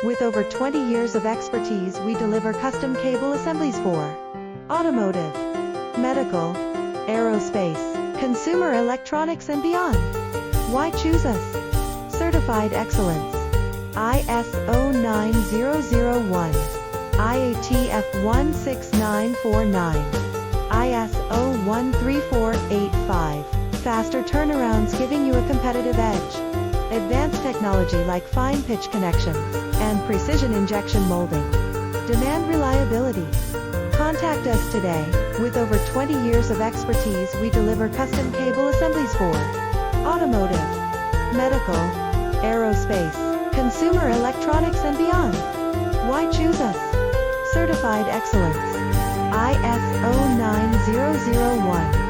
With over 20 years of expertise, we deliver custom cable assemblies for automotive, medical, aerospace, consumer electronics and beyond. Why choose us? Certified excellence. ISO 9001, IATF 16949, ISO 13485. Faster turnarounds giving you a competitive edge. Advanced technology like fine pitch connections and precision injection molding. Demand reliability. Contact us today. With over 20 years of expertise, we deliver custom cable assemblies for automotive, medical, aerospace, consumer electronics and beyond. Why choose us? Certified excellence. ISO 9001.